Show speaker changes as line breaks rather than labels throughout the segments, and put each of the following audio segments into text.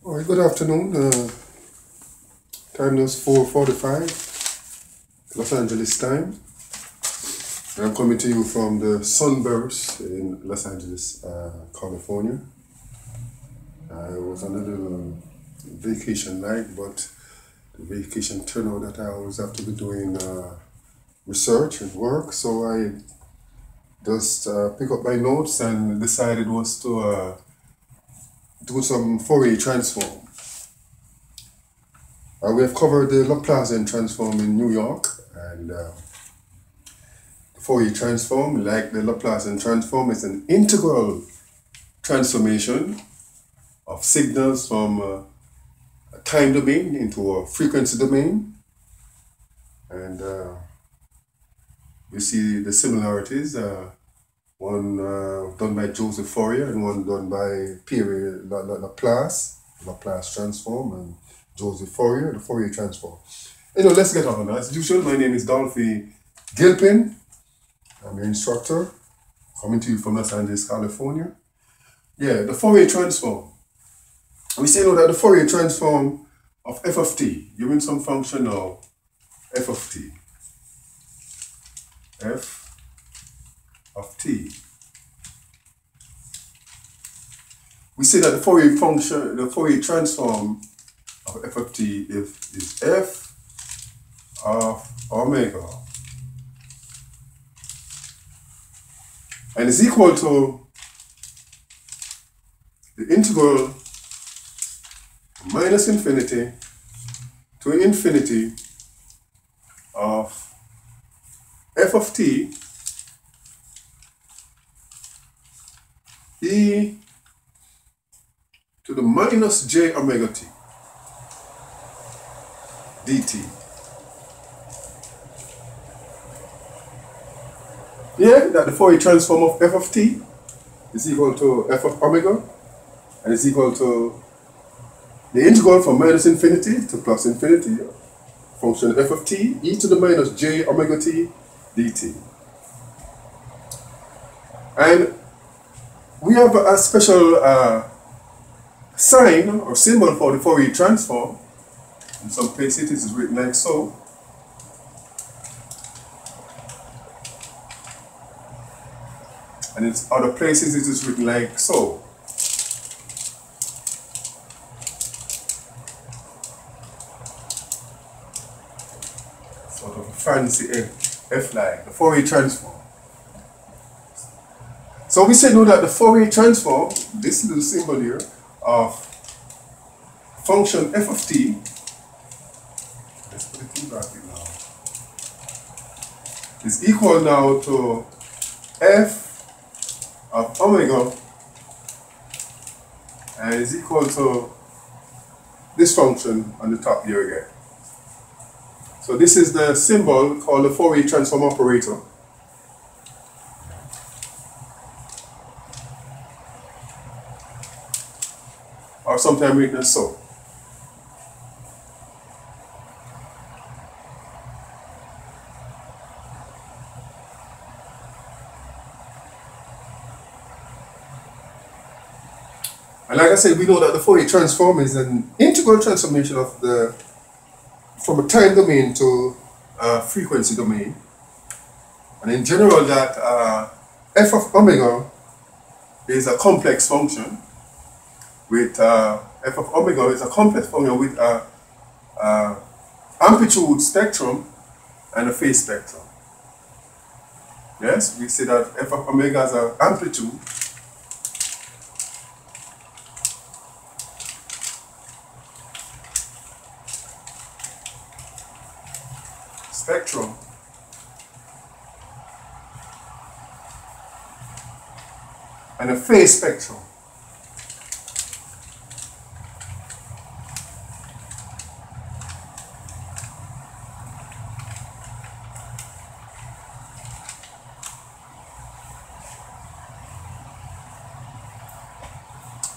All right, good afternoon. Time is 4:45 Los Angeles time. I'm coming to you from the SunBurst in Los Angeles, California. I was on a little vacation night, but the vacation turned out that I always have to be doing research and work, so I just pick up my notes and decided was to do some Fourier transform. We have covered the Laplacian transform in New York, and the Fourier transform, like the Laplacian transform, is an integral transformation of signals from a time domain into a frequency domain. And you see the similarities, one done by Joseph Fourier and one done by Pierre Laplace transform, and Joseph Fourier, the Fourier transform. Let's get on. As usual, my name is Dolphy Gilpin. I'm your instructor, coming to you from Los Angeles, California. Yeah, the Fourier transform. We say that the Fourier transform of f of t, given some function of f of t. F of t. We say that the Fourier function, the Fourier transform of f of t is f of omega, and is equal to the integral minus infinity to infinity of f of t e to the minus j omega t dt. Here, that the Fourier transform of f of t is equal to f of omega, and is equal to the integral from minus infinity to plus infinity, function f of t e to the minus j omega t dt. And we have a special sign or symbol for the Fourier transform. In some places it is written like so. And in other places it is written like so. Sort of a fancy F-line, the Fourier transform. So we say now that the Fourier transform, this little symbol here, of function f of t, let's put it in bracket now, is equal now to f of omega, and is equal to this function on the top here again. So this is the symbol called the Fourier transform operator. Or sometimes written as so. And like I said, we know that the Fourier transform is an integral transformation of from a time domain to a frequency domain. And in general, that f of omega is a complex function with f of omega is a complex function with amplitude spectrum and a phase spectrum. Yes, we say that f of omega is an amplitude spectrum and a phase spectrum.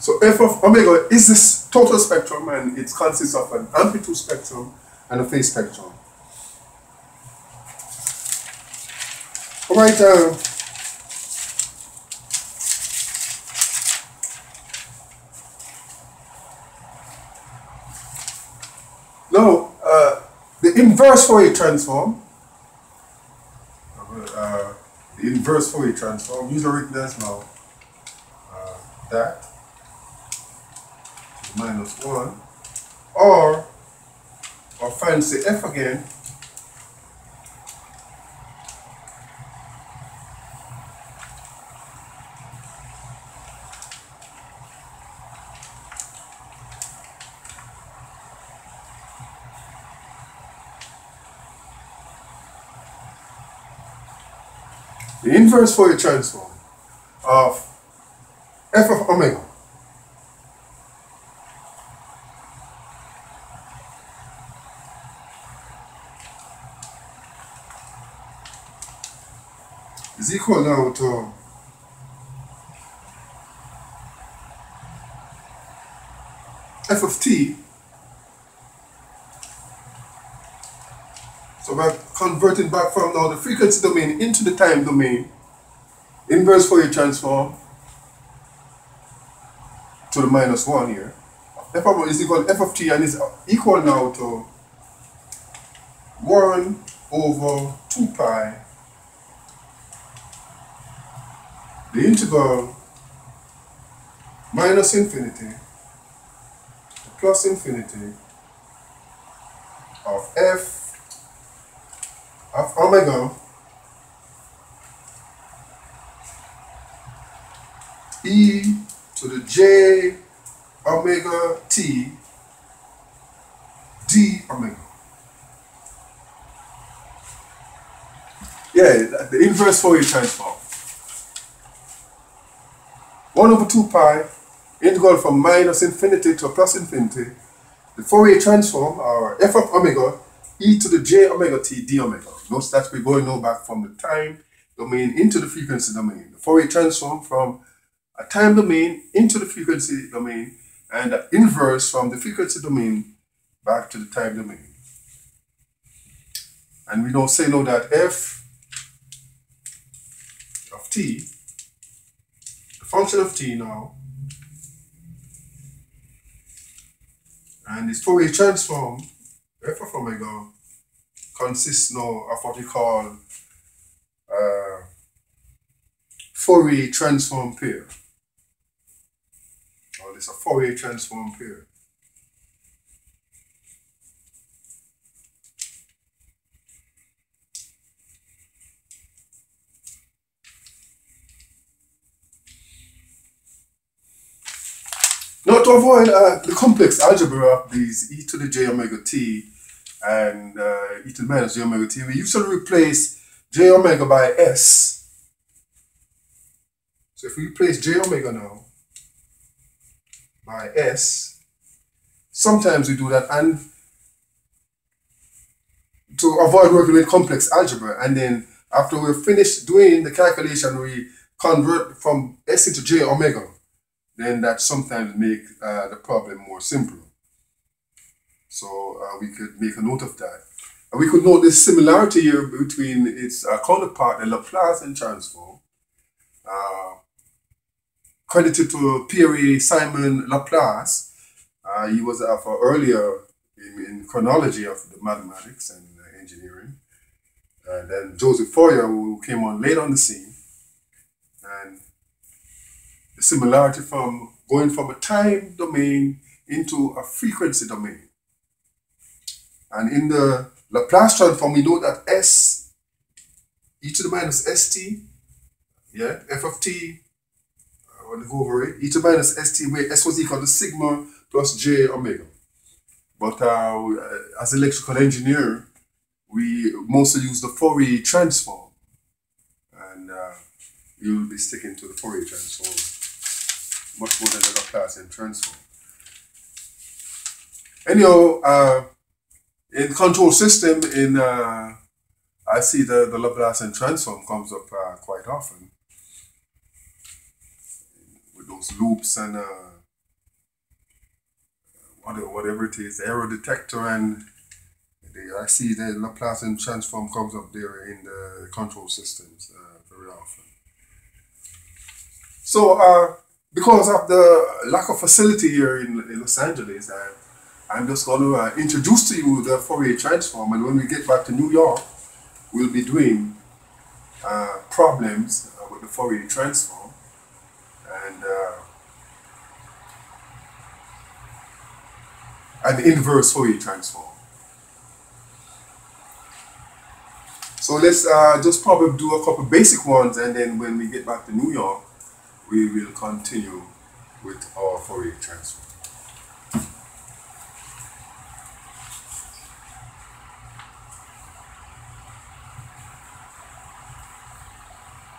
So f of omega is this total spectrum, and it consists of an amplitude spectrum and a phase spectrum. All right, Now, the inverse Fourier transform, the inverse Fourier transform, usually written as now that minus 1, or fancy f again, the inverse Fourier transform of f of omega is equal now to f of t. So by converting back from now the frequency domain into the time domain, inverse Fourier transform to the minus 1 here, f of is equal to f of t, and is equal now to 1 over 2 pi the integral minus infinity to plus infinity of f of omega e to the j omega t d omega. Yeah, the inverse Fourier transform. 1 over 2 pi, integral from minus infinity to plus infinity, the Fourier transform, or f of omega, e to the j omega t d omega. Notice that we're going now back from the time domain into the frequency domain. The Fourier transform from a time domain into the frequency domain, and the inverse from the frequency domain back to the time domain. And we now say now that f of t, the function of t now, and this Fourier transform, f of omega, consists now of what we call Fourier transform pair. Or it's a Fourier transform pair. Now, to avoid the complex algebra of these e to the j omega t and e to the minus j omega t, we usually replace j omega by s. So if we replace j omega now by s, sometimes we do that, and to avoid working with complex algebra, and then after we're finished doing the calculation, we convert from s into j omega. Then that sometimes make the problem more simple. So we could make a note of that. And we could note this similarity here between its counterpart, the Laplacian transform, credited to Pierre-Simon Laplace. He was earlier in chronology of the mathematics and engineering. And then Joseph Fourier, who came on late on the scene. And the similarity from going from a time domain into a frequency domain. And in the Laplace transform, we know that s, e to the minus st, yeah, f of t, I want to go over it, e to the minus st, where s was equal to sigma plus j omega. But as an electrical engineer, we mostly use the Fourier transform. And you'll be sticking to the Fourier transform much more than the Laplacian transform. Anyhow, in control system, I see the Laplacian transform comes up quite often with those loops and whatever it is, the error detector, and I see the Laplacian transform comes up there in the control systems very often. So because of the lack of facility here in Los Angeles, I'm just going to introduce to you the Fourier transform, and when we get back to New York, we'll be doing problems with the Fourier transform and the inverse Fourier transform. So let's just probably do a couple basic ones, and then when we get back to New York, we will continue with our Fourier transform.